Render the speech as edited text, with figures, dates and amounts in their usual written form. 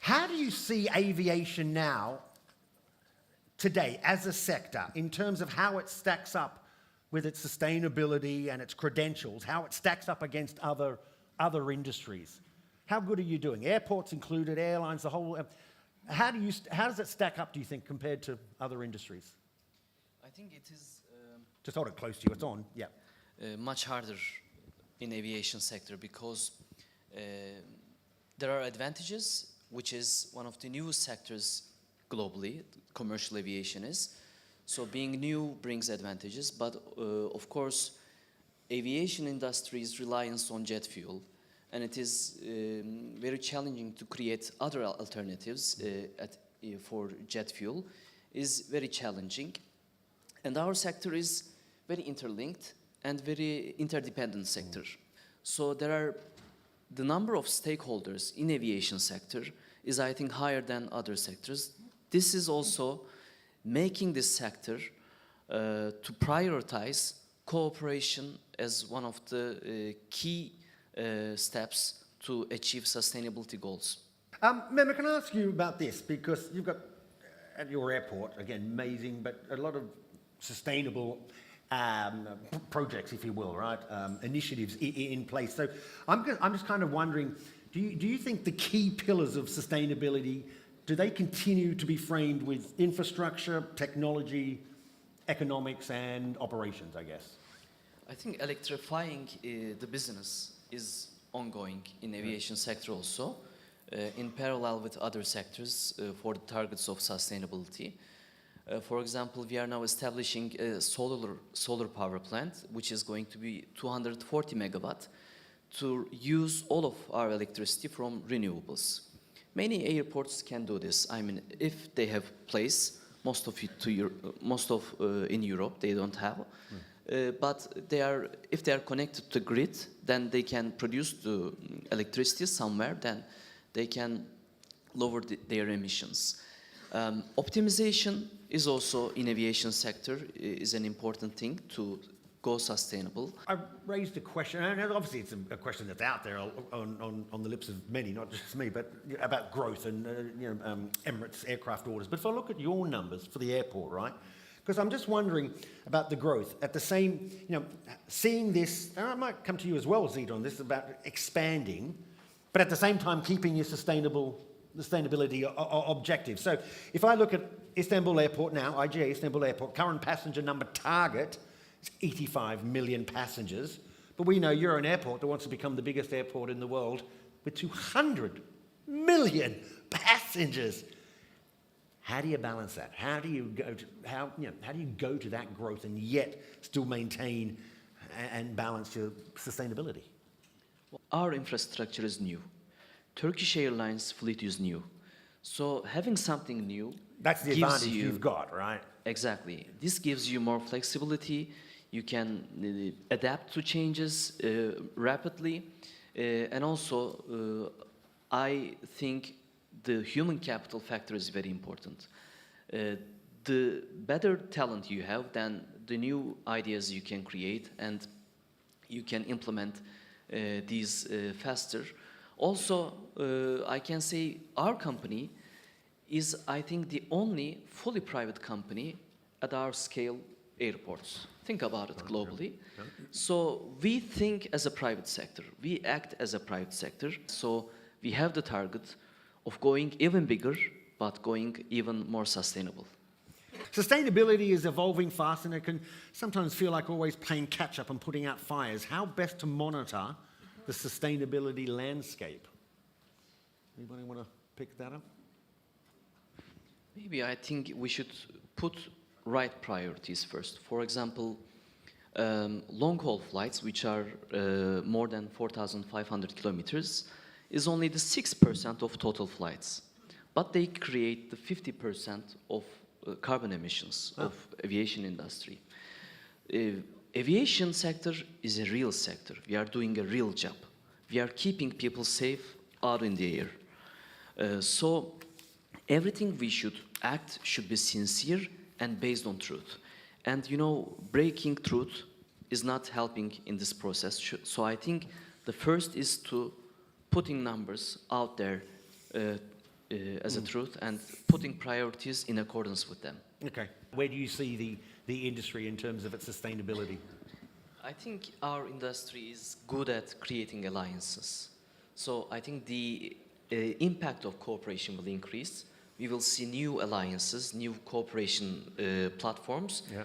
How do you see aviation now, today, as a sector, in terms of how it stacks up with its sustainability and its credentials, how it stacks up against other industries? How good are you doing? Airports included, airlines, the whole... how does it stack up, do you think, compared to other industries? I think it is... Just hold it close to you, it's on, yeah. Much harder in aviation sector because there are advantages, which is one of the newest sectors globally, commercial aviation is. So being new brings advantages, but of course, aviation industry's reliance on jet fuel, and it is very challenging to create other alternatives for jet fuel, is very challenging. And our sector is very interlinked and very interdependent sector. So the number of stakeholders in aviation sector is, I think, higher than other sectors. This is also making this sector to prioritize cooperation as one of the key steps to achieve sustainability goals. Mehmet, can I ask you about this? Because you've got, at your airport, again, amazing, but a lot of sustainable projects, if you will, right? Initiatives in place. So I'm just kind of wondering, do you think the key pillars of sustainability, do they continue to be framed with infrastructure, technology, economics, and operations, I guess? I think electrifying the business is ongoing in aviation sector also, in parallel with other sectors for the targets of sustainability. For example, we are now establishing a solar power plant, which is going to be 240 megawatt, to use all of our electricity from renewables. Many airports can do this. I mean, if they have place, most of in Europe they don't have. But if they are connected to the grid, then they can produce the electricity somewhere. Then they can lower their emissions. Optimization is also in aviation sector is an important thing to go sustainable. I raised a question, and obviously it's a question that's out there on the lips of many, not just me, but about growth and Emirates aircraft orders. But if I look at your numbers for the airport, right? Because I'm just wondering about the growth. At the same, seeing this, and I might come to you as well, Zita, on this, about expanding, but at the same time keeping your sustainability objectives. So if I look at Istanbul Airport now, IGA Istanbul Airport, current passenger number target is 85 million passengers. But we know you're an airport that wants to become the biggest airport in the world with 200 million passengers. How do you balance that? How do you go to that growth and yet still maintain and balance your sustainability? Our infrastructure is new. Turkish Airlines fleet is new. So having something new, that's the advantage you've got, right? Exactly. This gives you more flexibility. You can adapt to changes rapidly. And also, I think the human capital factor is very important. The better talent you have, then the new ideas you can create and you can implement these faster. Also, I can say our company is, I think, the only fully private company at our scale airports. Think about it globally. So we think as a private sector. We act as a private sector. So we have the target of going even bigger, but going even more sustainable. Sustainability is evolving fast, and it can sometimes feel like always playing catch-up and putting out fires. How best to monitor the sustainability landscape? Anybody want to pick that up? Maybe I think we should put right priorities first. For example, long-haul flights, which are more than 4,500 kilometers, is only the 6% of total flights. But they create the 50% of carbon emissions of aviation industry. Aviation sector is a real sector. We are doing a real job. We are keeping people safe out in the air. So everything we should act should be sincere and based on truth. And breaking truth is not helping in this process. So I think the first is to putting numbers out there as a truth and putting priorities in accordance with them. Okay. Where do you see the industry in terms of its sustainability? I think our industry is good at creating alliances. So I think the impact of cooperation will increase. We will see new alliances, new cooperation platforms, Yeah.